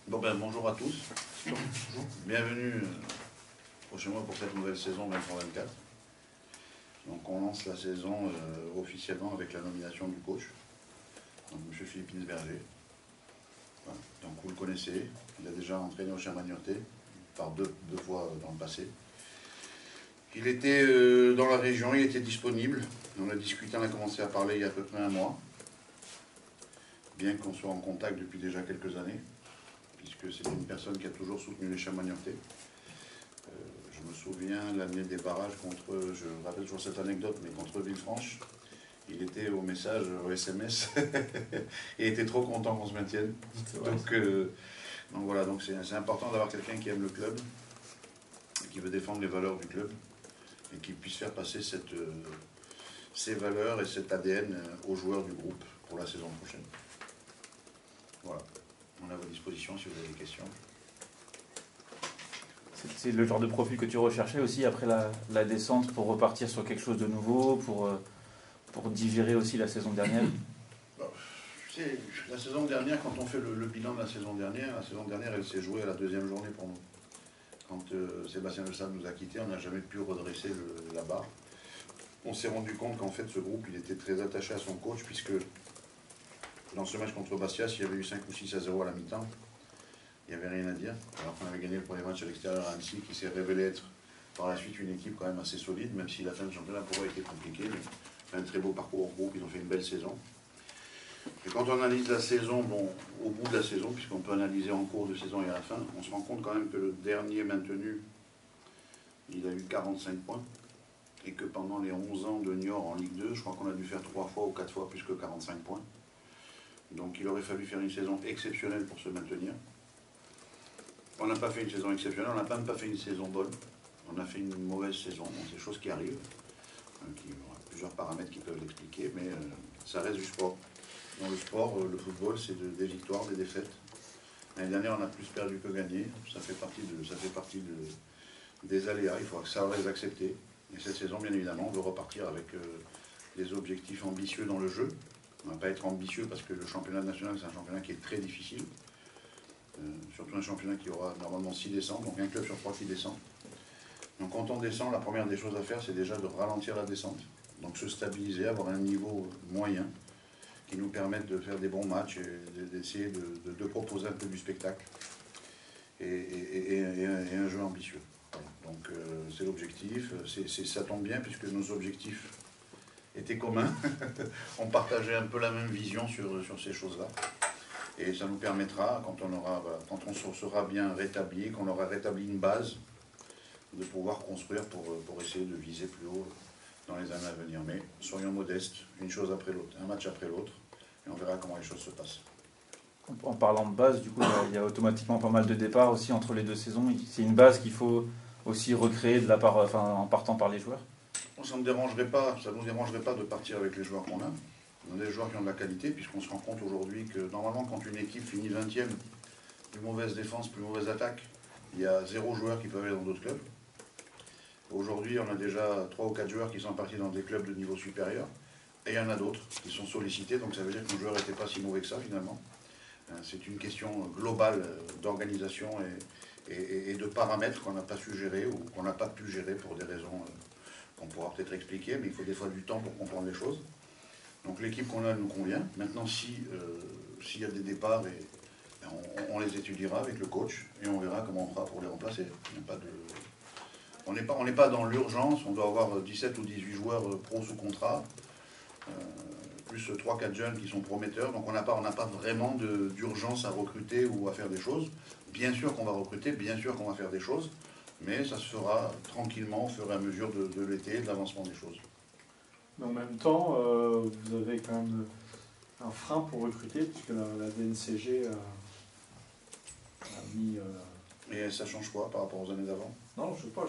Bon ben bonjour à tous, bienvenue chez moi pour cette nouvelle saison 23-24. Donc on lance la saison officiellement avec la nomination du coach, donc M. Philippe Insberger. Voilà. Donc vous le connaissez, il a déjà entraîné au Chamagnoté par deux fois dans le passé. Il était dans la région, il était disponible, on a discuté, on a commencé à parler il y a à peu près un mois, bien qu'on soit en contact depuis déjà quelques années, puisque c'est une personne qui a toujours soutenu les Chamagnotais. Je me souviens l'année des barrages contre, je rappelle toujours cette anecdote, mais contre Villefranche, il était au message, au SMS, et était trop content qu'on se maintienne. Donc voilà, donc c'est important d'avoir quelqu'un qui aime le club, qui veut défendre les valeurs du club, et qui puisse faire passer ces valeurs et cet ADN aux joueurs du groupe pour la saison prochaine. Voilà, on est à votre disposition si vous avez des questions. C'est le genre de profil que tu recherchais aussi après la descente pour repartir sur quelque chose de nouveau, pour digérer aussi la saison dernière? La saison dernière, quand on fait le bilan de la saison dernière elle s'est jouée à la deuxième journée pour nous. Quand Sébastien Le Sable nous a quittés, on n'a jamais pu redresser la barre. On s'est rendu compte qu'en fait ce groupe il était très attaché à son coach, puisque dans ce match contre Bastia, s'il y avait eu 5 ou 6-0 à la mi-temps, il n'y avait rien à dire. Alors qu'on avait gagné le premier match à l'extérieur à Annecy, qui s'est révélé être par la suite une équipe quand même assez solide, même si la fin de championnat pour eux a été compliquée. Mais un très beau parcours au groupe, ils ont fait une belle saison. Et quand on analyse la saison, bon, au bout de la saison, puisqu'on peut analyser en cours de saison et à la fin, on se rend compte quand même que le dernier maintenu, il a eu 45 points. Et que pendant les 11 ans de Niort en Ligue 2, je crois qu'on a dû faire 3 fois ou 4 fois plus que 45 points. Donc il aurait fallu faire une saison exceptionnelle pour se maintenir. On n'a pas fait une saison exceptionnelle, on n'a même pas fait une saison bonne. On a fait une mauvaise saison, bon, c'est des choses qui arrivent. Il y a plusieurs paramètres qui peuvent l'expliquer, mais ça reste du sport. Dans le sport, le football, c'est des victoires, des défaites. L'année dernière, on a plus perdu que gagné. Ça fait partie des aléas, il faut savoir les accepter. Et cette saison, bien évidemment, on veut repartir avec des objectifs ambitieux dans le jeu. On ne va pas être ambitieux parce que le championnat national, c'est un championnat qui est très difficile. Surtout un championnat qui aura normalement 6 descentes, donc un club sur 3 qui descend. Donc quand on descend, la première des choses à faire, c'est déjà de ralentir la descente. Donc se stabiliser, avoir un niveau moyen qui nous permette de faire des bons matchs et d'essayer de proposer un peu du spectacle et un jeu ambitieux. Voilà. Donc c'est l'objectif, ça tombe bien puisque nos objectifs étaient communs, on partageait un peu la même vision sur ces choses-là. Et ça nous permettra, quand on sera bien rétabli, qu'on aura rétabli une base, de pouvoir construire pour essayer de viser plus haut dans les années à venir. Mais soyons modestes, une chose après l'autre, un match après l'autre, et on verra comment les choses se passent. En parlant de base, du coup, il y a automatiquement pas mal de départs aussi entre les deux saisons. C'est une base qu'il faut aussi recréer en partant par les joueurs. Ça ne nous dérangerait pas de partir avec les joueurs qu'on a. On a des joueurs qui ont de la qualité, puisqu'on se rend compte aujourd'hui que normalement, quand une équipe finit 20e, plus mauvaise défense, plus mauvaise attaque, il y a 0 joueurs qui peuvent aller dans d'autres clubs. Aujourd'hui, on a déjà 3 ou 4 joueurs qui sont partis dans des clubs de niveau supérieur, et il y en a d'autres qui sont sollicités, donc ça veut dire que nos joueurs n'étaient pas si mauvais que ça finalement. C'est une question globale d'organisation et de paramètres qu'on n'a pas su gérer ou qu'on n'a pas pu gérer pour des raisons qu'on pourra peut-être expliquer, mais il faut des fois du temps pour comprendre les choses. Donc l'équipe qu'on a nous convient. Maintenant, s'il y a des départs, on les étudiera avec le coach et on verra comment on fera pour les remplacer. On n'est pas dans l'urgence, on doit avoir 17 ou 18 joueurs pro sous contrat, plus 3-4 jeunes qui sont prometteurs, donc on n'a pas vraiment d'urgence à recruter ou à faire des choses. Bien sûr qu'on va recruter, bien sûr qu'on va faire des choses, mais ça se fera tranquillement au fur et à mesure de l'été et de l'avancement des choses. Mais en même temps, vous avez quand même un frein pour recruter, puisque la DNCG a mis... Et ça change quoi par rapport aux années d'avant? Non, je ne sais pas.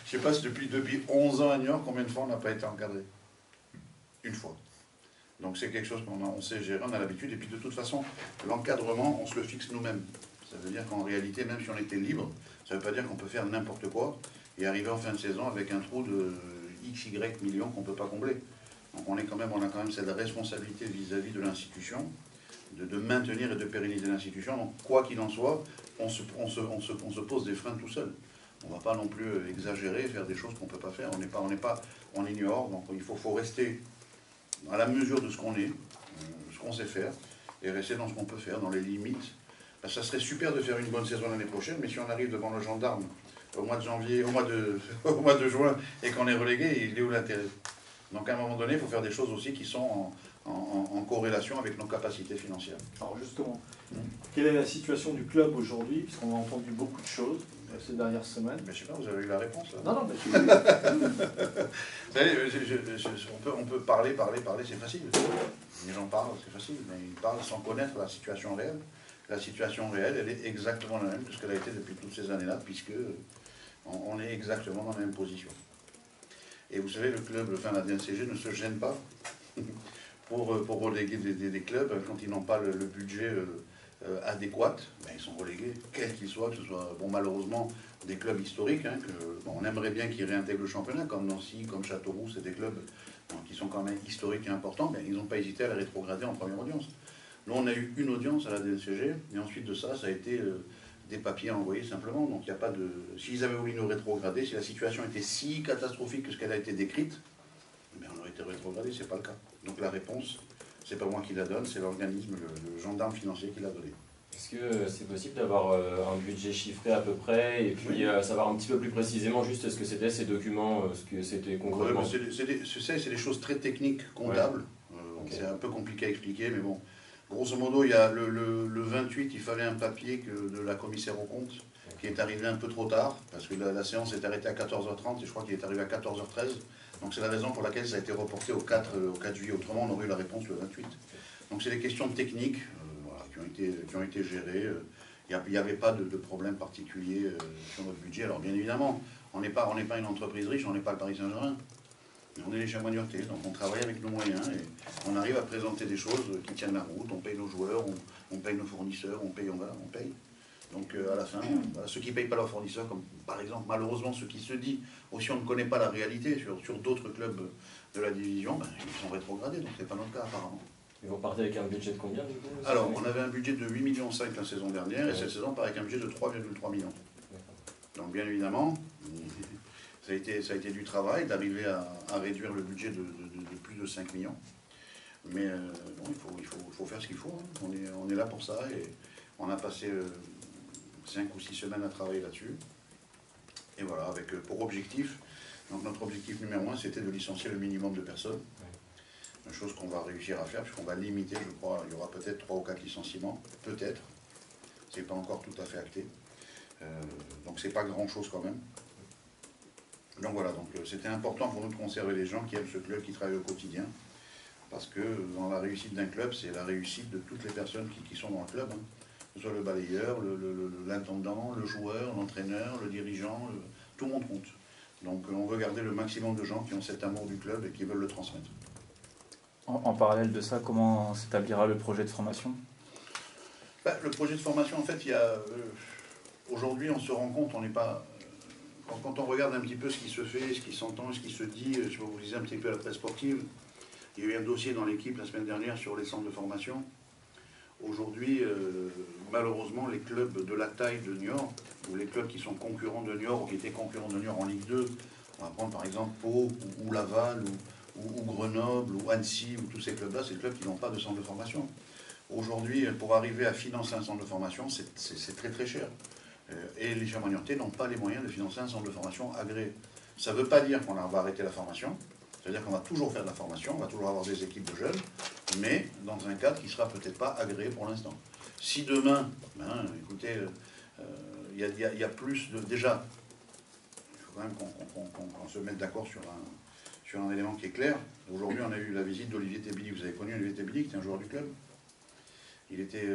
Je sais pas si depuis 11 ans à Niort, combien de fois on n'a pas été encadré? Une fois. Donc c'est quelque chose qu'on sait gérer, on a l'habitude. Et puis de toute façon, l'encadrement, on se le fixe nous-mêmes. Ça veut dire qu'en réalité, même si on était libre, ça ne veut pas dire qu'on peut faire n'importe quoi et arriver en fin de saison avec un trou de XY millions qu'on ne peut pas combler. Donc on a quand même cette responsabilité vis-à-vis de l'institution de maintenir et de pérenniser l'institution. Donc, quoi qu'il en soit, on se pose des freins tout seul. On ne va pas non plus exagérer, faire des choses qu'on ne peut pas faire. On ignore, donc il faut rester à la mesure de ce qu'on est, ce qu'on sait faire, et rester dans ce qu'on peut faire, dans les limites. Ça serait super de faire une bonne saison l'année prochaine, mais si on arrive devant le gendarme au mois de janvier, au mois de juin, et qu'on est relégué, il est où l'intérêt? Donc à un moment donné, il faut faire des choses aussi qui sont en corrélation avec nos capacités financières. Alors justement, quelle est la situation du club aujourd'hui? Puisqu'on a entendu beaucoup de choses ces dernières semaines. Mais je sais pas, vous avez eu la réponse là? Non, mais vous savez, on peut parler, c'est facile. Les gens parlent, c'est facile, mais ils parlent sans connaître la situation réelle. La situation réelle, elle est exactement la même que ce qu'elle a été depuis toutes ces années-là, puisque on est exactement dans la même position. Et vous savez, le club, la DNCG ne se gêne pas pour reléguer des clubs quand ils n'ont pas le budget adéquat. Ben, ils sont relégués, quels qu'ils soient, que ce soit malheureusement des clubs historiques, on aimerait bien qu'ils réintègrent le championnat, comme Nancy, comme Châteauroux, c'est des clubs qui sont quand même historiques et importants, mais ils n'ont pas hésité à les rétrograder en première audience. Nous, on a eu une audience à la DNCG, et ensuite de ça, ça a été des papiers envoyés simplement. Donc, il n'y a pas de... S'ils avaient voulu nous rétrograder, si la situation était si catastrophique que ce qu'elle a été décrite, mais on aurait été rétrogradé, c'est pas le cas. Donc, la réponse, c'est pas moi qui la donne, c'est l'organisme, le gendarme financier qui l'a donné. Est-ce que c'est possible d'avoir un budget chiffré à peu près, et puis savoir un petit peu plus précisément juste ce que c'était ces documents, ce que c'était concrètement? C'est des choses très techniques, comptables. Okay. C'est un peu compliqué à expliquer, mais bon. Grosso modo, il y a le 28, il fallait un papier de la commissaire aux comptes, qui est arrivé un peu trop tard, parce que la séance est arrêtée à 14h30, et je crois qu'il est arrivé à 14h13. Donc c'est la raison pour laquelle ça a été reporté au 4 juillet. Autrement, on aurait eu la réponse le 28. Donc c'est des questions techniques qui ont été gérées. Il n'y avait pas de problème particulier sur notre budget. Alors bien évidemment, on n'est pas une entreprise riche, on n'est pas le Paris Saint-Germain. On est les Chamagnottais, donc on travaille avec nos moyens et on arrive à présenter des choses qui tiennent la route. On paye nos joueurs, on paye nos fournisseurs, on paye. Donc à la fin, ceux qui ne payent pas leurs fournisseurs, comme par exemple malheureusement ceux qui se disent, aussi on ne connaît pas la réalité sur d'autres clubs de la division, ils sont rétrogradés, donc ce n'est pas notre cas apparemment. Et vous partez avec un budget de combien du coup? Alors on avait un budget de 8,5 millions la saison dernière, et cette saison on part avec un budget de 3,3 millions. Donc bien évidemment, ça a été du travail d'arriver à réduire le budget de plus de 5 millions. Mais il faut faire ce qu'il faut. On est là pour ça et on a passé 5 ou 6 semaines à travailler là-dessus. Et voilà, avec pour objectif, donc notre objectif numéro 1, c'était de licencier le minimum de personnes. Une chose qu'on va réussir à faire, puisqu'on va limiter, je crois, il y aura peut-être 3 ou 4 licenciements, peut-être. C'est pas encore tout à fait acté. Donc c'est pas grand-chose quand même. Donc voilà, c'était important pour nous de conserver les gens qui aiment ce club, qui travaillent au quotidien. Parce que dans la réussite d'un club, c'est la réussite de toutes les personnes qui sont dans le club. Que ce soit le balayeur, l'intendant, le joueur, l'entraîneur, le dirigeant, tout le monde compte. Donc on veut garder le maximum de gens qui ont cet amour du club et qui veulent le transmettre. En parallèle de ça, comment s'établira le projet de formation? Le projet de formation, en fait, aujourd'hui, on se rend compte, on n'est pas... Quand on regarde un petit peu ce qui se fait, ce qui s'entend, ce qui se dit, si vous lisez un petit peu la presse sportive, il y a eu un dossier dans l'équipe la semaine dernière sur les centres de formation. Aujourd'hui, malheureusement, les clubs de la taille de Niort, ou les clubs qui sont concurrents de Niort, ou qui étaient concurrents de Niort en Ligue 2, on va prendre par exemple Pau, ou Laval, ou Grenoble, ou Annecy, ou tous ces clubs-là, c'est des clubs qui n'ont pas de centre de formation. Aujourd'hui, pour arriver à financer un centre de formation, c'est très très cher. Et les Chamagnottais n'ont pas les moyens de financer un centre de formation agréé. Ça ne veut pas dire qu'on va arrêter la formation, c'est-à-dire qu'on va toujours faire de la formation, on va toujours avoir des équipes de jeunes, mais dans un cadre qui ne sera peut-être pas agréé pour l'instant. Si demain, écoutez, il y a plus de... Déjà, il faut quand même qu'on se mette d'accord sur un élément qui est clair. Aujourd'hui, on a eu la visite d'Olivier Tébili. Vous avez connu Olivier Tébili, qui était un joueur du club. Il était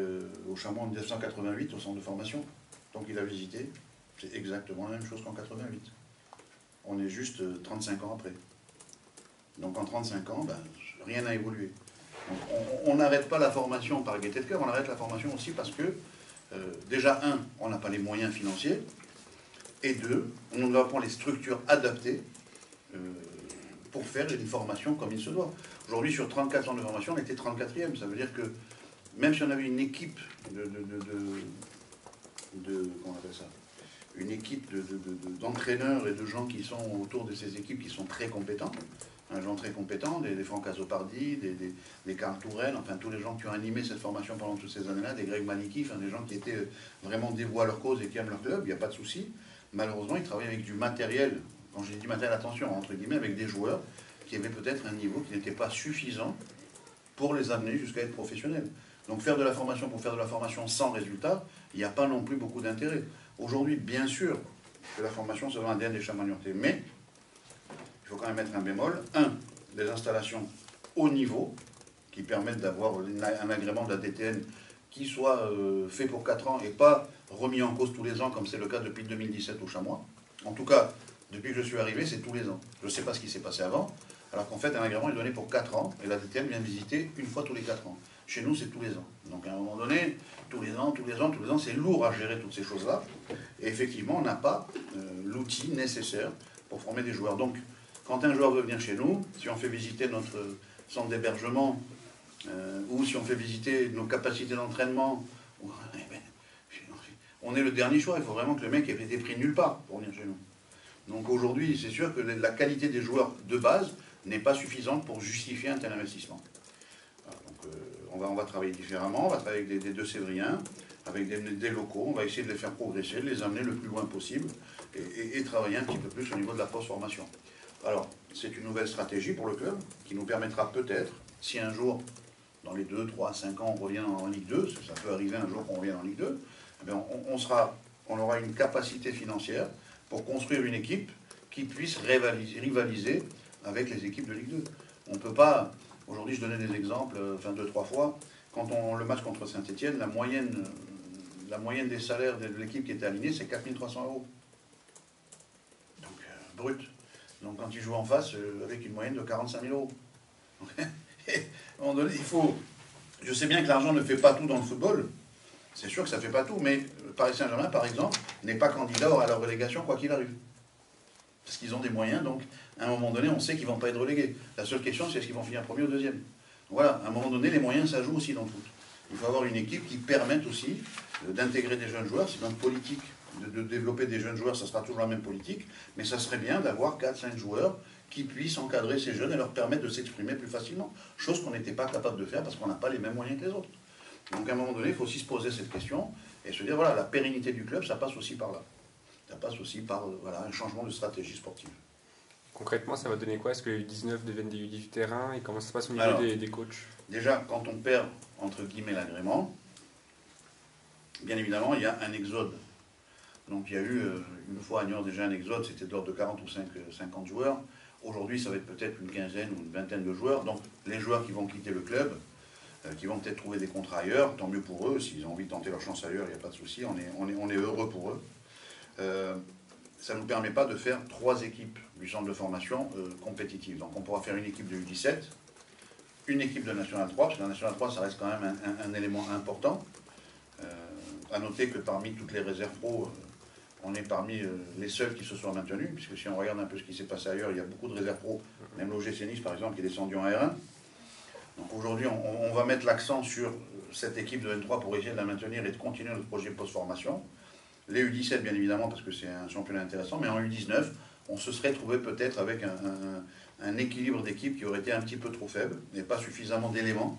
au Chameau en 1988, au centre de formation. Donc il a visité, c'est exactement la même chose qu'en 88. On est juste 35 ans après. Donc en 35 ans, rien n'a évolué. Donc, on n'arrête pas la formation par gaieté de cœur, on arrête la formation aussi parce que, déjà, on n'a pas les moyens financiers, et deux, on n'a pas les structures adaptées pour faire une formation comme il se doit. Aujourd'hui, sur 34 centres de formation, on était 34e. Ça veut dire que même si on avait une équipe comment on appelle ça, une équipe d'entraîneurs et de gens qui sont autour de ces équipes qui sont très compétents, un gens très compétents, des Franck Azopardi, des Karl Touraine, enfin tous les gens qui ont animé cette formation pendant toutes ces années-là, des Greg Maliki, enfin des gens qui étaient vraiment dévoués à leur cause et qui aiment leur club, il n'y a pas de souci. Malheureusement, ils travaillent avec du matériel, quand j'ai dit matériel, attention, entre guillemets, avec des joueurs qui avaient peut-être un niveau qui n'était pas suffisant pour les amener jusqu'à être professionnels. Donc faire de la formation pour faire de la formation sans résultat, il n'y a pas non plus beaucoup d'intérêt. Aujourd'hui, bien sûr que la formation c'est dans l'ADN des Chamagnotais, mais il faut quand même mettre un bémol. Un, des installations haut niveau qui permettent d'avoir un agrément de la DTN qui soit fait pour 4 ans et pas remis en cause tous les ans comme c'est le cas depuis 2017 au Chamois. En tout cas, depuis que je suis arrivé, c'est tous les ans. Je ne sais pas ce qui s'est passé avant, alors qu'en fait un agrément est donné pour 4 ans et la DTN vient visiter une fois tous les 4 ans. Chez nous, c'est tous les ans. Donc à un moment donné, tous les ans, c'est lourd à gérer toutes ces choses-là. Et effectivement, on n'a pas l'outil nécessaire pour former des joueurs. Donc, quand un joueur veut venir chez nous, si on fait visiter notre centre d'hébergement, ou si on fait visiter nos capacités d'entraînement, on est le dernier choix. Il faut vraiment que le mec ait été pris nulle part pour venir chez nous. Donc aujourd'hui, c'est sûr que la qualité des joueurs de base n'est pas suffisante pour justifier un tel investissement. On va travailler différemment, on va travailler avec des Deux-Sévriens, avec des locaux, on va essayer de les faire progresser, de les amener le plus loin possible et travailler un petit peu plus au niveau de la post-formation. Alors, c'est une nouvelle stratégie pour le club qui nous permettra peut-être, si un jour, dans les 2, 3, 5 ans, on revient en Ligue 2, ça peut arriver un jour qu'on revienne en Ligue 2, eh bien, on aura une capacité financière pour construire une équipe qui puisse rivaliser avec les équipes de Ligue 2. On ne peut pas... Aujourd'hui, je donnais des exemples, 2-3 fois. Quand le match contre Saint-Etienne, la moyenne des salaires de l'équipe qui était alignée, c'est 4 300 €. Donc, brut. Donc, quand ils jouent en face, avec une moyenne de 45 000 €. Donc, à un moment donné, il faut... Je sais bien que l'argent ne fait pas tout dans le football. C'est sûr que ça ne fait pas tout. Mais Paris Saint-Germain, par exemple, n'est pas candidat à la relégation, quoi qu'il arrive. Parce qu'ils ont des moyens, donc à un moment donné, on sait qu'ils ne vont pas être relégués. La seule question, c'est est-ce qu'ils vont finir premier ou deuxième. Donc, voilà, à un moment donné, les moyens, ça joue aussi dans le foot. Il faut avoir une équipe qui permette aussi d'intégrer des jeunes joueurs. C'est notre politique de développer des jeunes joueurs, ça sera toujours la même politique, mais ça serait bien d'avoir 4-5 joueurs qui puissent encadrer ces jeunes et leur permettre de s'exprimer plus facilement. Chose qu'on n'était pas capable de faire parce qu'on n'a pas les mêmes moyens que les autres. Donc à un moment donné, il faut aussi se poser cette question et se dire, voilà, la pérennité du club, ça passe aussi par là. Ça passe aussi par un changement de stratégie sportive. Concrètement, ça va donner quoi? Est-ce que les U19 deviennent des U18 terrain? Et comment ça se passe au niveau des coachs? Déjà, quand on perd, entre guillemets, l'agrément, bien évidemment, il y a un exode. Donc il y a eu, une fois à Niort, déjà un exode, c'était de l'ordre de 40 ou 50 joueurs. Aujourd'hui, ça va être peut-être une quinzaine ou une vingtaine de joueurs. Donc les joueurs qui vont quitter le club, qui vont peut-être trouver des contrats ailleurs, tant mieux pour eux. S'ils ont envie de tenter leur chance ailleurs, il n'y a pas de souci, on est heureux pour eux. Ça ne nous permet pas de faire 3 équipes du centre de formation compétitives. Donc on pourra faire une équipe de U17, une équipe de National 3, parce que la National 3, ça reste quand même un élément important. À noter que parmi toutes les réserves pro, on est parmi les seuls qui se soient maintenus, puisque si on regarde un peu ce qui s'est passé ailleurs, il y a beaucoup de réserves pro, même l'OGC Nice par exemple, qui est descendu en R1. Donc aujourd'hui, on va mettre l'accent sur cette équipe de N3 pour essayer de la maintenir et de continuer notre projet post-formation. Les U17, bien évidemment, parce que c'est un championnat intéressant, mais en U19, on se serait trouvé peut-être avec un équilibre d'équipe qui aurait été un petit peu trop faible, et pas suffisamment d'éléments.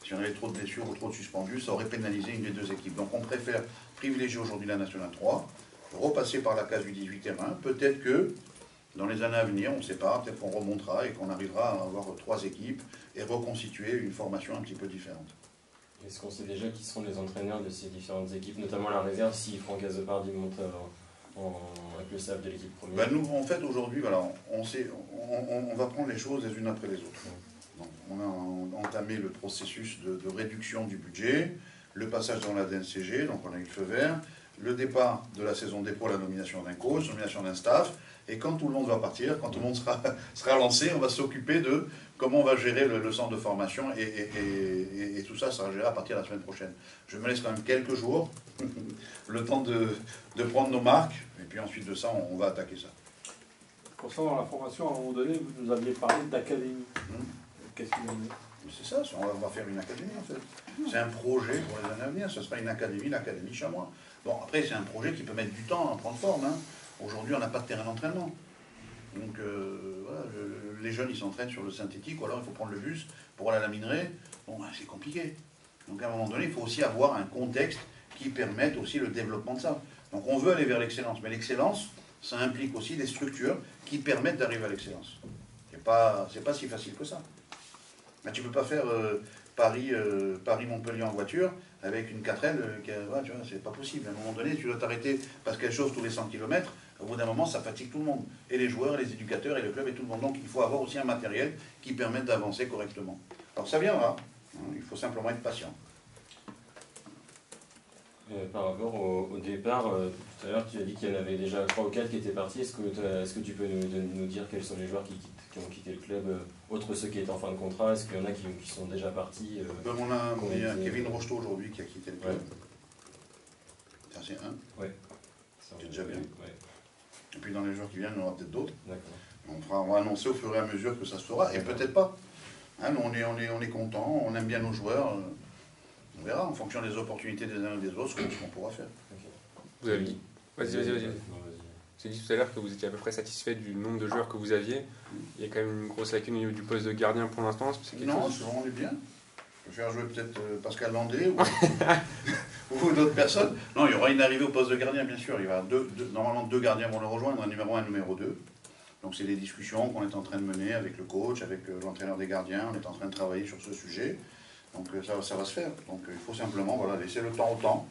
Si on avait trop de blessures ou trop de suspendus, ça aurait pénalisé une des 2 équipes. Donc on préfère privilégier aujourd'hui la Nationale 3, repasser par la case U18 terrain. Peut-être que dans les années à venir, on ne sait pas, peut-être qu'on remontera et qu'on arrivera à avoir 3 équipes et reconstituer une formation un petit peu différente. Est-ce qu'on sait déjà qui seront les entraîneurs de ces différentes équipes, notamment la réserve, si Franck Azopardi monte avec le staff de l'équipe première? Ben nous, en fait, aujourd'hui, voilà, on va prendre les choses les unes après les autres. Donc, on a entamé le processus de réduction du budget, le passage dans la DNCG, donc on a eu le feu vert, le départ de la saison des pros, la nomination d'un coach, la nomination d'un staff, et quand tout le monde va partir, quand tout le monde sera lancé, on va s'occuper de comment on va gérer le centre de formation, et tout ça sera géré à partir de la semaine prochaine. Je me laisse quand même quelques jours, le temps de prendre nos marques, et puis ensuite de ça, on va attaquer ça. Concernant la formation, à un moment donné, vous nous aviez parlé d'académie. Qu'est-ce qu'il en est? C'est ça, on va faire une académie en fait. C'est un projet pour les années à venir, ce sera une académie, l'Académie Chamois. Bon, après, c'est un projet qui peut mettre du temps à prendre forme. Hein. Aujourd'hui, on n'a pas de terrain d'entraînement. Donc, voilà, les jeunes, ils s'entraînent sur le synthétique, ou alors il faut prendre le bus pour aller à la minerai. Bon, ben, c'est compliqué. Donc, à un moment donné, il faut aussi avoir un contexte qui permette aussi le développement de ça. Donc, on veut aller vers l'excellence, mais l'excellence, ça implique aussi des structures qui permettent d'arriver à l'excellence. C'est pas si facile que ça. Mais tu ne peux pas faire Paris-Montpellier en voiture avec une 4L, ouais, tu vois, c'est pas possible. À un moment donné, tu dois t'arrêter parce qu'elle chauffe tous les 100 km. Au bout d'un moment, ça fatigue tout le monde. Et les joueurs, et les éducateurs, et le club, et tout le monde. Donc il faut avoir aussi un matériel qui permette d'avancer correctement. Alors ça viendra. Il faut simplement être patient. Par rapport au départ, tout à l'heure tu as dit qu'il y en avait déjà 3 ou 4 qui étaient partis. Est-ce que tu peux nous dire quels sont les joueurs qui ont quitté le club, autres ceux qui étaient en fin de contrat? Est-ce qu'il y en a qui sont déjà partis Il y a Kevin Rocheteau aujourd'hui qui a quitté le club. Ouais. Ça c'est un. Oui. C'est déjà bien. Ouais. Et puis dans les joueurs qui viennent, il y en aura peut-être d'autres. D'accord. On va annoncer au fur et à mesure que ça se fera. Et peut-être pas. Hein, nous, on est contents, on aime bien nos joueurs. On verra en fonction des opportunités des uns et des autres ce qu'on pourra faire. Okay. Vous avez dit. Vas-y. Vous avez dit tout à l'heure que vous étiez à peu près satisfait du nombre de joueurs que vous aviez. Il y a quand même une grosse lacune au niveau du poste de gardien pour l'instant. Non, on est bien. Je vais faire jouer peut-être Pascal Landé ou d'autres personnes. Non, il y aura une arrivée au poste de gardien, bien sûr. Il y aura normalement 2 gardiens vont le rejoindre, un numéro 1 et un numéro 2. Donc c'est des discussions qu'on est en train de mener avec le coach, avec l'entraîneur des gardiens. On est en train de travailler sur ce sujet. Donc ça va se faire. Donc il faut simplement laisser le temps au temps.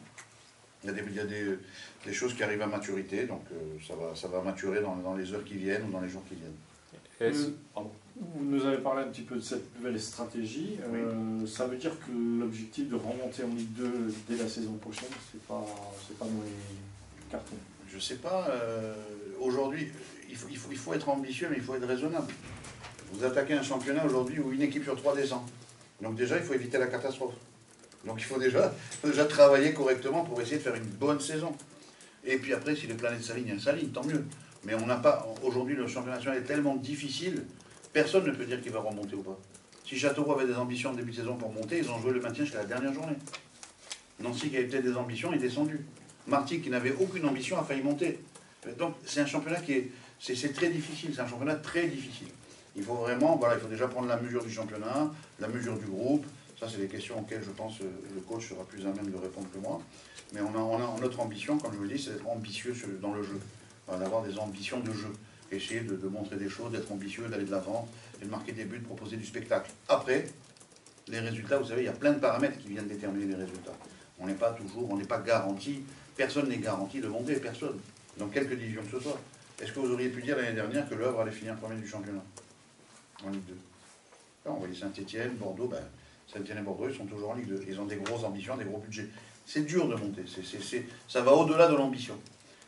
Il y a des choses qui arrivent à maturité, donc ça va maturer dans les heures qui viennent ou dans les jours qui viennent. Vous nous avez parlé un petit peu de cette nouvelle stratégie. Oui. Ça veut dire que l'objectif de remonter en Ligue 2 dès la saison prochaine, c'est pas dans les cartons. Je sais pas. Aujourd'hui, il faut être ambitieux, mais il faut être raisonnable. Vous attaquez un championnat aujourd'hui où une équipe sur 3 descend. Donc déjà, il faut éviter la catastrophe. Donc il faut déjà travailler correctement pour essayer de faire une bonne saison. Et puis après, si les planètes s'alignent, tant mieux. Mais on n'a pas... Aujourd'hui, le championnat national est tellement difficile, personne ne peut dire qu'il va remonter ou pas. Si Châteauroux avait des ambitions en début de saison pour monter, ils ont joué le maintien jusqu'à la dernière journée. Nancy, qui avait peut-être des ambitions, est descendu. Martigues, qui n'avait aucune ambition, a failli monter. Donc c'est un championnat c'est très difficile, c'est un championnat très difficile. Il faut vraiment, il faut déjà prendre la mesure du championnat, la mesure du groupe. Ça, c'est des questions auxquelles je pense le coach sera plus à même de répondre que moi. Mais notre ambition, comme je vous le dis, c'est d'être ambitieux dans le jeu, d'avoir des ambitions de jeu. Essayer de montrer des choses, d'être ambitieux, d'aller de l'avant, et de marquer des buts, de proposer du spectacle. Après, les résultats, vous savez, il y a plein de paramètres qui viennent déterminer les résultats. On n'est pas garanti, personne n'est garanti de monter, personne. Dans quelque division que ce soit. Est-ce que vous auriez pu dire l'année dernière que Le Havre allait finir premier du championnat en Ligue 2? On voyait Saint-Étienne, Bordeaux, Saint-Étienne et Bordeaux, ils sont toujours en Ligue 2. Ils ont des grosses ambitions, des gros budgets. C'est dur de monter, ça va au-delà de l'ambition.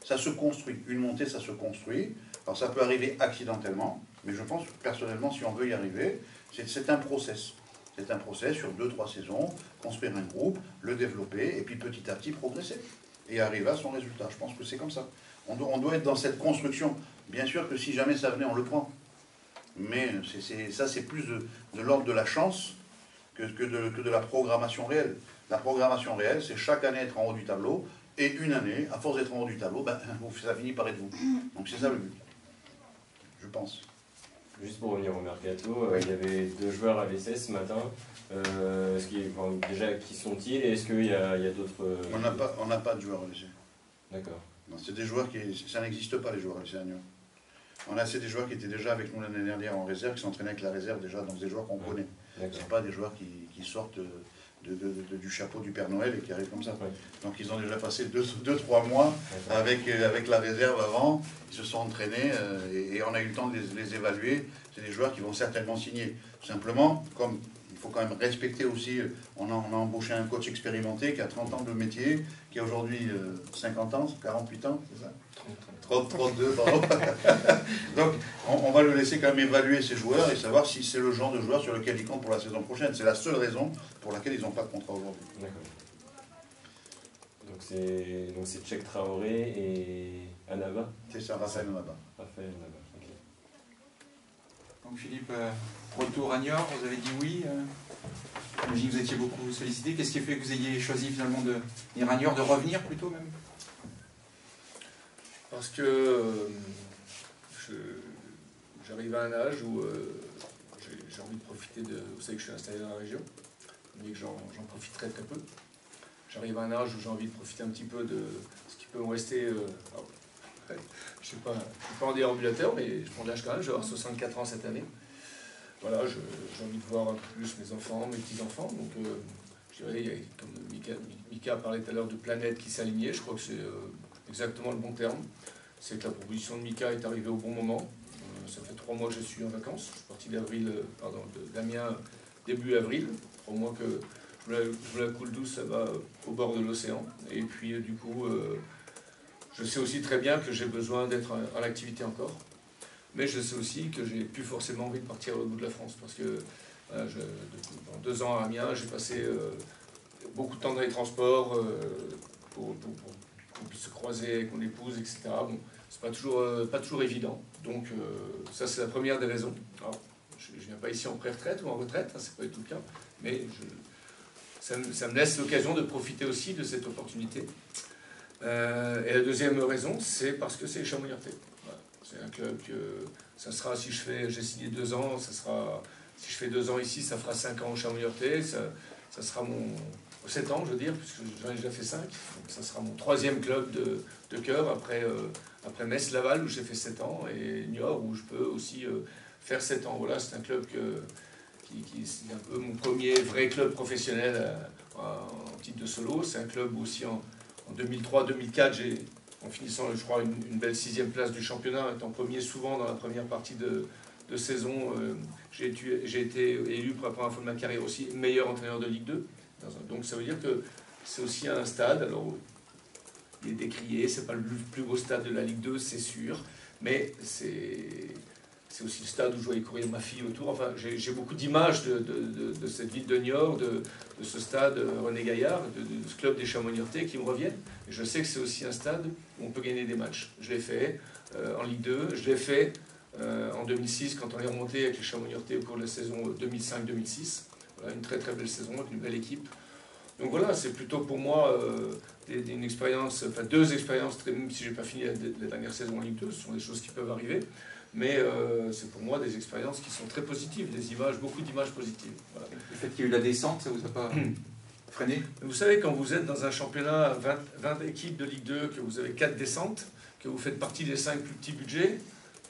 Ça se construit. Une montée, ça se construit. Alors ça peut arriver accidentellement, mais je pense personnellement, si on veut y arriver, c'est un process. C'est un process sur 2-3 saisons, construire un groupe, le développer, et puis petit à petit progresser, et arriver à son résultat. Je pense que c'est comme ça. On doit être dans cette construction. Bien sûr que si jamais ça venait, on le prend. Mais ça, c'est plus de l'ordre de la chance que de la programmation réelle. La programmation réelle, c'est chaque année être en haut du tableau, et une année, à force d'être en haut du tableau, ça finit par être vous. Donc c'est ça le but, je pense. Juste pour revenir au mercato, il y avait 2 joueurs à l'essai ce matin. Déjà, qui sont-ils et est-ce qu'il y a d'autres... On n'a pas de joueurs à l'essai. D'accord. C'est des joueurs ça n'existe pas, les joueurs à l'essai à Nyon. C'est des joueurs qui étaient déjà avec nous l'année dernière en réserve, qui s'entraînaient avec la réserve déjà, donc des joueurs qu'on connaît. Ce ne sont pas des joueurs qui sortent du chapeau du Père Noël et qui arrivent comme ça. Ouais. Donc ils ont déjà passé 2-3 mois avec la réserve avant, ils se sont entraînés et on a eu le temps de les évaluer. C'est des joueurs qui vont certainement signer. Simplement, comme il faut quand même respecter aussi, on a embauché un coach expérimenté qui a 30 ans de métier, qui a aujourd'hui 50 ans, 48 ans, c'est ça 32, pardon. Donc, on va le laisser quand même évaluer ses joueurs et savoir si c'est le genre de joueur sur lequel il compte pour la saison prochaine. C'est la seule raison pour laquelle ils n'ont pas de contrat aujourd'hui. D'accord. Donc c'est Cheikh Traoré et Annaba. C'est ça, Raphaël Annaba. Raphaël Annaba, ok. Donc Philippe, Retour à Niort, vous avez dit oui. J'imagine que vous étiez beaucoup sollicité. Qu'est-ce qui fait que vous ayez choisi finalement de venir à Niort, de revenir plutôt même? Parce que j'arrive à un âge où j'ai envie de profiter de... Vous savez que je suis installé dans la région, mais que j'en profiterai très peu. J'arrive à un âge où j'ai envie de profiter un petit peu de ce qui peut me rester... je ne suis pas en déambulateur, mais je prends de l'âge quand même, je vais avoir 64 ans cette année. Voilà, j'ai envie de voir un peu plus mes enfants, mes petits-enfants. Donc, je dirais, comme Mika a parlé tout à l'heure de planète qui s'alignait, je crois que c'est exactement le bon terme. C'est que la proposition de Mika est arrivée au bon moment. Ça fait 3 mois que je suis en vacances. Je suis parti d'Amiens début avril. 3 mois que je me la coule douce là-bas au bord de l'océan. Et puis, du coup, je sais aussi très bien que j'ai besoin d'être en activité encore. Mais je sais aussi que j'ai plus forcément envie de partir au bout de la France, parce que dans 2 ans à Amiens, j'ai passé beaucoup de temps dans les transports pour qu'on puisse se croiser avec mon épouse, etc. Bon, c'est pas toujours évident. Donc ça, c'est la première des raisons. Alors, je ne viens pas ici en pré-retraite ou en retraite, hein, c'est pas du tout le cas, mais ça me laisse l'occasion de profiter aussi de cette opportunité. Et la deuxième raison, c'est parce que c'est les Chamonix-Niortais. C'est un club que ça sera, si j'ai signé 2 ans, ça sera, si je fais 2 ans ici, ça fera 5 ans au Chamonix-Niortais, ça sera mon 7 ans, je veux dire, puisque j'en ai déjà fait 5. Donc ça sera mon 3e club de cœur après Metz-Laval où j'ai fait 7 ans et Niort où je peux aussi faire 7 ans. Voilà, c'est un club qui c'est un peu mon premier vrai club professionnel en titre de solo. C'est un club aussi en 2003-2004, en finissant, je crois, une belle 6e place du championnat, étant premier souvent dans la première partie de saison, j'ai été élu pour la première fois de ma carrière aussi meilleur entraîneur de Ligue 2. Donc ça veut dire que c'est aussi un stade, alors il est décrié, c'est pas le plus beau stade de la Ligue 2, c'est sûr, mais c'est aussi le stade où je voyais courir ma fille autour. Enfin, j'ai beaucoup d'images de cette ville de Niort, de ce stade René Gaillard, de ce club des Chamonix-Niortais qui me reviennent. Et je sais que c'est aussi un stade où on peut gagner des matchs. Je l'ai fait en Ligue 2, je l'ai fait en 2006 quand on est remonté avec les Chamonix-Niortais au cours de la saison 2005-2006. Voilà, une très très belle saison avec une belle équipe. Donc voilà, c'est plutôt pour moi une expérience, enfin 2 expériences, même si je n'ai pas fini la dernière saison en Ligue 2, ce sont des choses qui peuvent arriver. Mais c'est pour moi des expériences qui sont très positives, beaucoup d'images positives. Voilà. Le fait qu'il y ait eu la descente, ça vous a pas freiné? Vous savez, quand vous êtes dans un championnat à 20 équipes de Ligue 2, que vous avez 4 descentes, que vous faites partie des 5 plus petits budgets,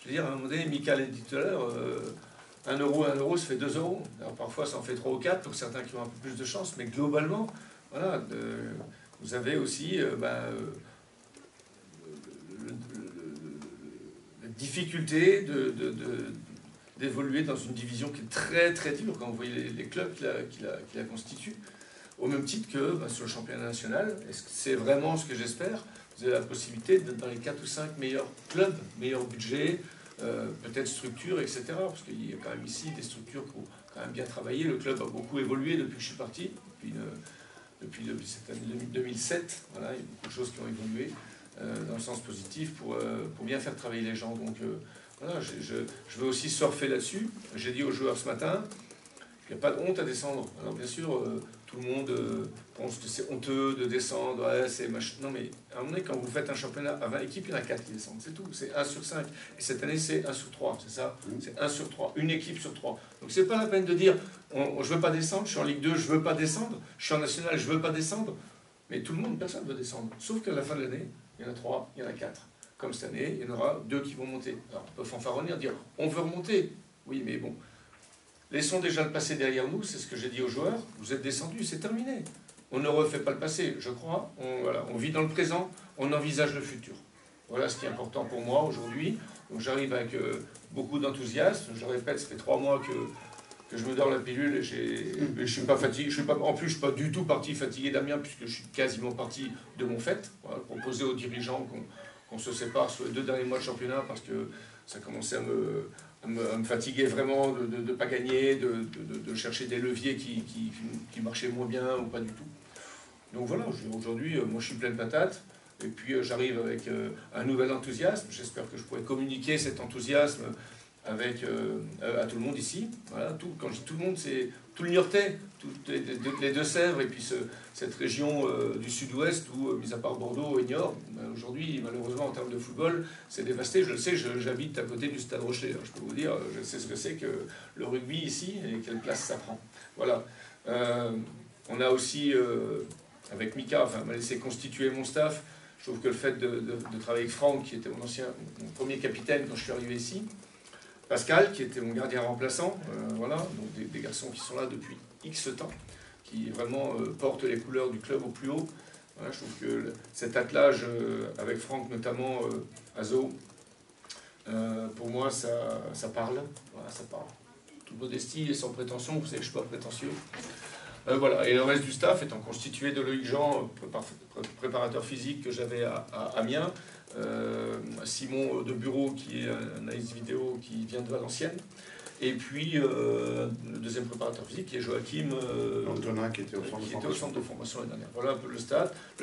je veux dire, à un moment donné, Mika l'a dit tout à l'heure, 1 euro, ça fait 2 euros. Alors parfois, ça en fait 3 ou 4 pour certains qui ont un peu plus de chance, mais globalement, voilà, vous avez aussi difficulté d'évoluer dans une division qui est très très dure quand vous voyez les clubs qui la constituent, au même titre que sur le championnat national. C'est vraiment ce que j'espère. Vous avez la possibilité d'être dans les 4 ou 5 meilleurs clubs, meilleurs budgets, peut-être structures, etc. Parce qu'il y a quand même ici des structures qui ont quand même bien travaillé. Le club a beaucoup évolué depuis que je suis parti, depuis cette année 2007. Voilà, il y a beaucoup de choses qui ont évolué dans le sens positif pour bien faire travailler les gens. Donc voilà, je veux aussi surfer là-dessus. J'ai dit aux joueurs ce matin qu'il n'y a pas de honte à descendre. Alors bien sûr, tout le monde pense que c'est honteux de descendre. Ouais, non mais à un moment donné, quand vous faites un championnat à 20 équipes, il y en a 4 qui descendent, c'est tout. C'est 1 sur 5. Et cette année, c'est 1 sur 3, c'est ça? C'est 1 sur 3, une équipe sur 3. Donc c'est pas la peine de dire je ne veux pas descendre, je suis en Ligue 2, je ne veux pas descendre, je suis en National, je ne veux pas descendre. Mais tout le monde, personne ne veut descendre. Sauf qu'à la fin de l'année, il y en a 3, il y en a 4. Comme cette année, il y en aura 2 qui vont monter. Alors on peut fanfaronner et dire on veut remonter. Oui, mais bon. Laissons déjà le passé derrière nous, c'est ce que j'ai dit aux joueurs. Vous êtes descendus, c'est terminé. On ne refait pas le passé, je crois. On vit dans le présent, on envisage le futur. Voilà ce qui est important pour moi aujourd'hui. Donc j'arrive avec beaucoup d'enthousiasme. Je répète, ça fait 3 mois que je me dors la pilule et je ne suis pas fatigué. En plus, je ne suis pas du tout parti fatigué d'Amiens puisque je suis quasiment parti de mon fait. Voilà, proposer aux dirigeants qu'on se sépare sur les 2 derniers mois de championnat parce que ça commençait à me fatiguer vraiment de ne pas gagner, de chercher des leviers qui marchaient moins bien ou pas du tout. Donc voilà, aujourd'hui, moi je suis plein de patates. Et puis j'arrive avec un nouvel enthousiasme. J'espère que je pourrai communiquer cet enthousiasme avec à tout le monde ici. Voilà, quand je dis tout le monde, c'est tout le Niortais, les Deux-Sèvres, et puis cette région du sud-ouest où, mis à part Bordeaux et Niort, aujourd'hui, malheureusement, en termes de football, c'est dévasté. Je le sais, j'habite à côté du Stade Rochelet. Alors, je peux vous dire, je sais ce que c'est que le rugby ici et quelle place ça prend. Voilà. On a aussi, avec Mika, m'a laissé constituer mon staff. Je trouve que le fait de travailler avec Franck, qui était mon premier capitaine quand je suis arrivé ici, Pascal, qui était mon gardien remplaçant, voilà, donc des garçons qui sont là depuis X temps, qui vraiment portent les couleurs du club au plus haut. Voilà, je trouve que cet attelage, avec Franck notamment, Azo, pour moi, ça parle. Voilà, ça parle. Toute modestie et sans prétention, vous savez, je ne suis pas prétentieux. Voilà. Et le reste du staff étant constitué de Loïc Jean, préparateur physique que j'avais à Amiens, Simon de Bureau qui est un analyste vidéo qui vient de Valenciennes, et puis le deuxième préparateur physique qui est Joachim Antonin qui était au centre de formation l'année dernière. Voilà un peu le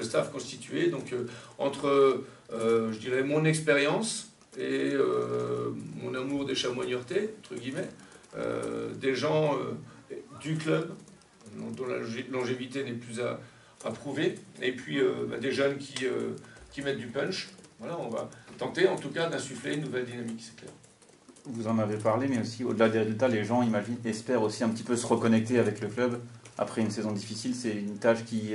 staff constitué, donc entre je dirais mon expérience et mon amour des chamois niortais, entre guillemets, des gens du club dont la longévité n'est plus à prouver, et puis des jeunes qui mettent du punch. Voilà, on va tenter en tout cas d'insuffler une nouvelle dynamique, c'est clair. Vous en avez parlé, mais aussi au-delà des résultats, les gens, espèrent aussi un petit peu se reconnecter avec le club après une saison difficile. C'est une tâche qui,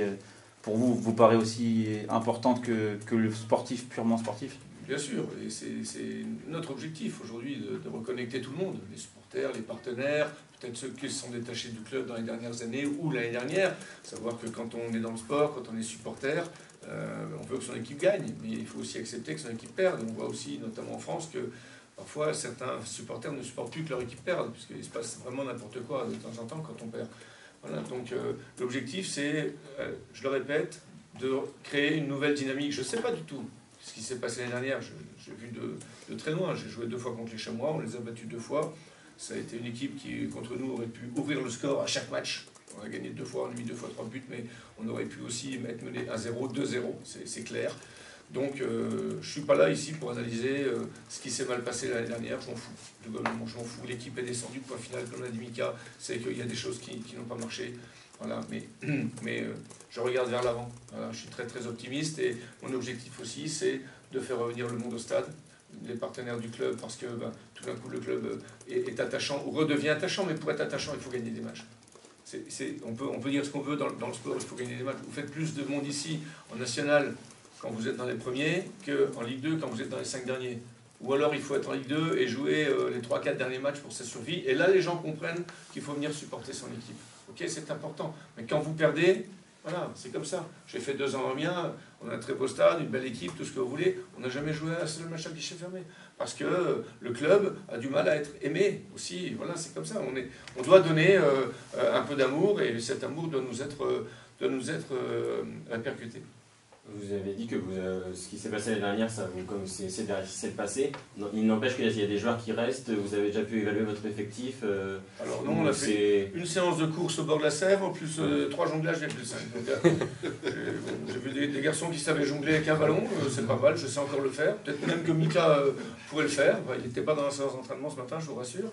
pour vous, vous paraît aussi importante que le sportif, purement sportif? Bien sûr, et c'est notre objectif aujourd'hui de reconnecter tout le monde, les supporters, les partenaires, peut-être ceux qui se sont détachés du club dans les dernières années ou l'année dernière. Savoir que quand on est dans le sport, quand on est supporter, on veut que son équipe gagne, mais il faut aussi accepter que son équipe perde. On voit aussi, notamment en France, que parfois certains supporters ne supportent plus que leur équipe perde, puisqu'il se passe vraiment n'importe quoi de temps en temps quand on perd. Voilà, donc l'objectif c'est, je le répète, de créer une nouvelle dynamique. Je ne sais pas du tout ce qui s'est passé l'année dernière, j'ai vu de très loin. J'ai joué 2 fois contre les Chamois, on les a battus 2 fois. Ça a été une équipe qui, contre nous, aurait pu ouvrir le score à chaque match. On a gagné 2 fois, on a mis 2 fois 3 buts, mais on aurait pu aussi mettre mené 1-0, 2-0, c'est clair. Donc je ne suis pas là ici pour analyser ce qui s'est mal passé l'année dernière, je m'en fous. Globalement, je m'en fous. L'équipe est descendue, point final, comme l'a dit Mika, c'est qu'il y a des choses qui n'ont pas marché. Voilà, mais je regarde vers l'avant. Voilà, je suis très très optimiste et mon objectif aussi, c'est de faire revenir le monde au stade, les partenaires du club, parce que tout d'un coup le club est attachant ou redevient attachant, mais pour être attachant, il faut gagner des matchs. On peut dire ce qu'on veut dans le sport, il faut gagner des matchs. Vous faites plus de monde ici en national quand vous êtes dans les premiers qu'en Ligue 2 quand vous êtes dans les 5 derniers. Ou alors il faut être en Ligue 2 et jouer les 3-4 derniers matchs pour sa survie. Et là, les gens comprennent qu'il faut venir supporter son équipe. Ok, c'est important. Mais quand vous perdez, voilà, c'est comme ça. J'ai fait 2 ans en Amiens, on a un très beau stade, une belle équipe, tout ce que vous voulez. On n'a jamais joué à un seul match à guichet fermé. Parce que le club a du mal à être aimé aussi. Voilà, c'est comme ça. On doit donner un peu d'amour et cet amour doit nous être répercuté. Vous avez dit que ce qui s'est passé l'année dernière, comme c'est le passé. Non, il n'empêche qu'il y a des joueurs qui restent. Vous avez déjà pu évaluer votre effectif. Alors non, on a fait une séance de course au bord de la Sèvre, en plus 3 jonglages avec le 5. J'ai vu des garçons qui savaient jongler avec un ballon, c'est pas mal, je sais encore le faire. Peut-être même que Mika pourrait le faire. Il n'était pas dans la séance d'entraînement ce matin, je vous rassure.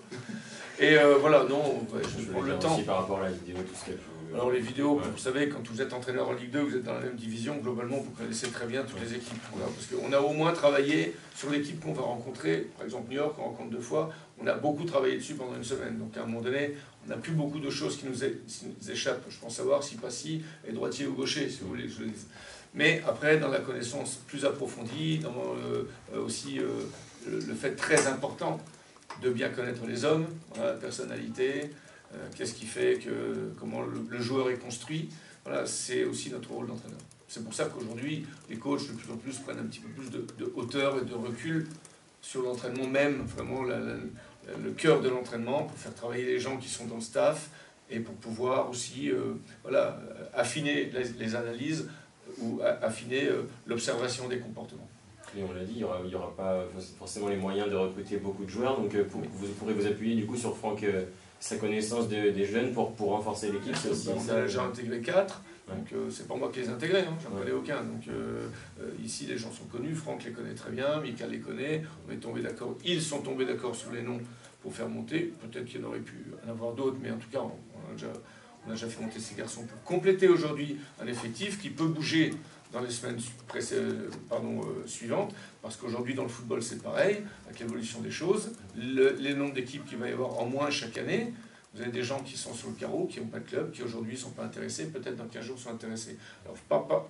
Et voilà, non, je prends le temps. Aussi par rapport à la vidéo, tout ce qu'il y a pu... Alors les vidéos, vous savez, quand vous êtes entraîneur en Ligue 2, vous êtes dans la même division, globalement vous connaissez très bien toutes les équipes. Voilà, parce qu'on a au moins travaillé sur l'équipe qu'on va rencontrer. Par exemple New York, on rencontre 2 fois, on a beaucoup travaillé dessus pendant une semaine. Donc à un moment donné, on n'a plus beaucoup de choses qui nous échappent. Je pense savoir si Passy est droitier ou gaucher, si vous voulez que je le dise. Mais après, dans la connaissance plus approfondie, dans aussi le fait très important de bien connaître les hommes, voilà, la personnalité, qu'est-ce qui fait comment le joueur est construit, voilà, c'est aussi notre rôle d'entraîneur. C'est pour ça qu'aujourd'hui, les coachs de plus en plus prennent un petit peu plus de hauteur et de recul sur l'entraînement même, vraiment le cœur de l'entraînement, pour faire travailler les gens qui sont dans le staff et pour pouvoir aussi voilà, affiner les analyses ou affiner l'observation des comportements. Et on l'a dit, il n'y aura pas forcément les moyens de recruter beaucoup de joueurs, donc vous pourrez vous appuyer du coup sur Franck, sa connaissance des jeunes pour renforcer l'équipe. C'est aussi on a déjà intégré 4, donc c'est pas moi qui les ai intégrés, j'en connais aucun. Donc ici les gens sont connus, Franck les connaît très bien, Mika les connaît, on est tombé d'accord, ils sont tombés d'accord sur les noms pour faire monter. Peut-être qu'il y en aurait pu en avoir d'autres, mais en tout cas, on a déjà fait monter ces garçons pour compléter aujourd'hui un effectif qui peut bouger dans les semaines suivantes, parce qu'aujourd'hui dans le football c'est pareil, avec l'évolution des choses, les nombres d'équipes qu'il va y avoir en moins chaque année, vous avez des gens qui sont sur le carreau, qui n'ont pas de club, qui aujourd'hui ne sont pas intéressés, peut-être dans 15 jours sont intéressés. Alors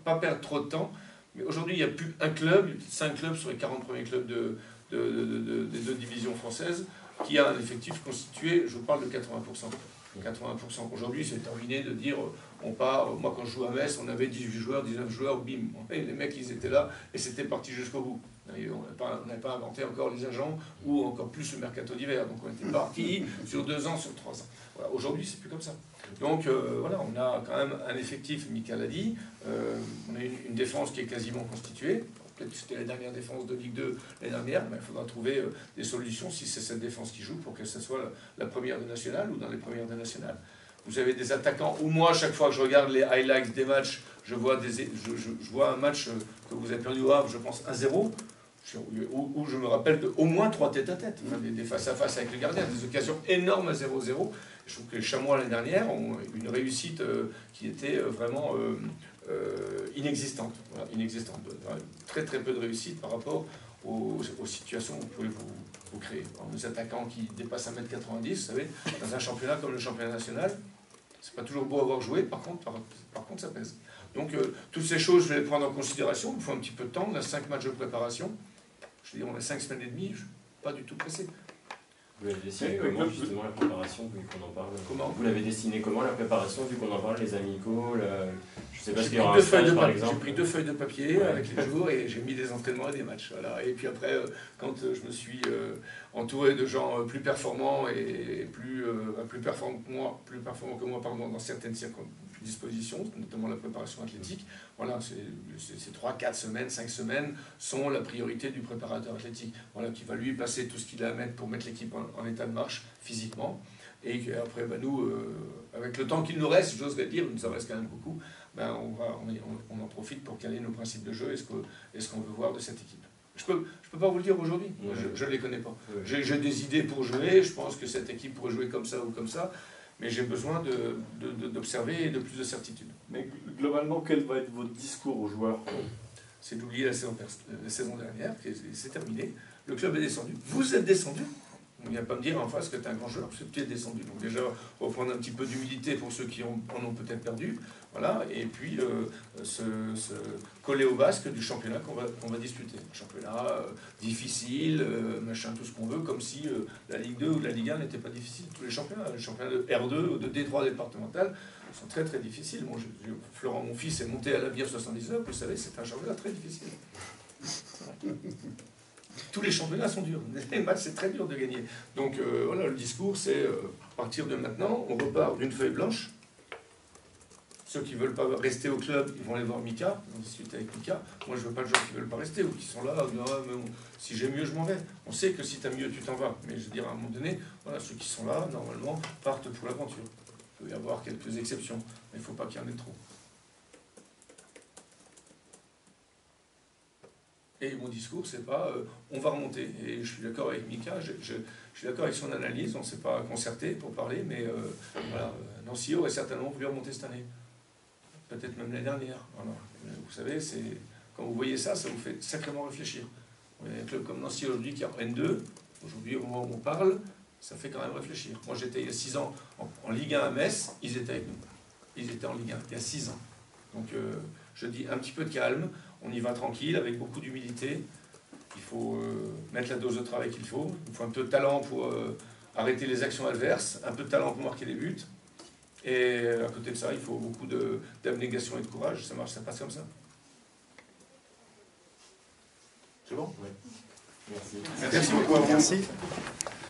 pas perdre trop de temps, mais aujourd'hui il n'y a plus un club, 5 clubs sur les 40 premiers clubs des 2 divisions françaises, qui a un effectif constitué, je vous parle de 80%. 80%. Aujourd'hui, c'est terminé de dire, on part, moi quand je joue à Metz, on avait 18 joueurs, 19 joueurs, bim. Et les mecs, ils étaient là, et c'était parti jusqu'au bout. On n'avait pas inventé encore les agents, ou encore plus le mercato d'hiver. Donc on était parti sur 2 ans, sur 3 ans. Voilà. Aujourd'hui, c'est plus comme ça. Donc voilà, on a quand même un effectif, Mika l'a dit, on a une défense qui est quasiment constituée. Peut-être que c'était la dernière défense de Ligue 2 l'année dernière, mais il faudra trouver des solutions si c'est cette défense qui joue pour que ce soit la première des nationales ou dans les premières des nationales. Vous avez des attaquants, ou moi, chaque fois que je regarde les highlights des matchs, je vois un match que vous avez perdu au Havre, je pense 1-0, où je me rappelle d'au moins 3 tête-à-tête, des face-à-face avec le gardien, des occasions énormes à 0-0. Je trouve que les Chamois l'année dernière ont une réussite qui était vraiment inexistante. Voilà, inexistante. Très très peu de réussite par rapport aux situations que vous pouvez vous créer. Alors, des attaquants qui dépassent 1m90, vous savez, dans un championnat comme le championnat national, c'est pas toujours beau à avoir joué, par contre ça pèse. Donc toutes ces choses, je vais les prendre en considération, il faut un petit peu de temps, on a 5 matchs de préparation, je veux dire, on a 5 semaines et demie, je ne suis pas du tout pressé. Vous l'avez dessiné comment justement la préparation, vu qu'on en parle? Comment? Vous l'avez dessiné comment la préparation, vu qu'on en parle, les amicaux, je sais pas ce qu'il y J'ai aura un stage par exemple. J'ai pris 2 feuilles de papier avec les jours et j'ai mis des entraînements et des matchs. Voilà. Et puis après, quand je me suis entouré de gens plus performants et plus performants que moi pardon, dans certaines dispositions, notamment la préparation athlétique, voilà, ces 3, 4 semaines, 5 semaines sont la priorité du préparateur athlétique. Voilà, qui va lui passer tout ce qu'il a à mettre pour mettre l'équipe en état de marche physiquement. Et après, nous, avec le temps qu'il nous reste, j'oserais dire, nous en reste quand même beaucoup, on en profite pour caler nos principes de jeu et ce qu'on veut voir de cette équipe. Je peux pas vous le dire aujourd'hui, je ne les connais pas. J'ai des idées pour jouer, je pense que cette équipe pourrait jouer comme ça ou comme ça, mais j'ai besoin d'observer et de plus de certitude. Mais globalement, quel va être votre discours aux joueurs? C'est d'oublier la saison dernière, c'est terminé. Le club est descendu. Vous êtes descendu. On ne vient pas me dire en face que tu es un grand joueur, parce que tu es descendu. Donc déjà, reprendre un petit peu d'humilité pour ceux qui en ont peut-être perdu. Voilà. Et puis, se coller au basque du championnat qu'on va disputer. Un championnat difficile, machin, tout ce qu'on veut, comme si la Ligue 2 ou la Ligue 1 n'était pas difficile. Tous les championnats de R2 ou de D3 départemental sont très très difficiles. Moi, Florent, mon fils, est monté à la Bière 79, vous savez, c'est un championnat très difficile. Voilà. Tous les championnats sont durs. Les matchs, c'est très dur de gagner. Donc voilà, le discours, c'est à partir de maintenant, on repart d'une feuille blanche. Ceux qui ne veulent pas rester au club, ils vont aller voir Mika, ils vont discuter avec Mika. Moi, je ne veux pas de gens qui ne veulent pas rester ou qui sont là, si j'ai mieux, je m'en vais. On sait que si tu as mieux, tu t'en vas. Mais je veux dire, à un moment donné, voilà, ceux qui sont là, normalement, partent pour l'aventure. Il peut y avoir quelques exceptions, mais il ne faut pas qu'il y en ait trop. Et mon discours, c'est pas on va remonter. Et je suis d'accord avec Mika, je suis d'accord avec son analyse, on ne s'est pas concerté pour parler, mais voilà, Nancy aurait certainement voulu remonter cette année. Peut-être même l'année dernière. Voilà. Vous savez, quand vous voyez ça, ça vous fait sacrément réfléchir. Vous avez un club comme Nancy aujourd'hui qui est en N2, aujourd'hui au moment où on parle, ça fait quand même réfléchir. Moi j'étais il y a 6 ans en Ligue 1 à Metz, ils étaient avec nous. Ils étaient en Ligue 1 il y a 6 ans. Donc je dis un petit peu de calme. On y va tranquille, avec beaucoup d'humilité. Il faut mettre la dose de travail qu'il faut. Il faut un peu de talent pour arrêter les actions adverses, un peu de talent pour marquer les buts. Et à côté de ça, il faut beaucoup d'abnégation et de courage. Ça marche, ça passe comme ça. C'est bon? Oui. Merci. Merci beaucoup à vous. Merci.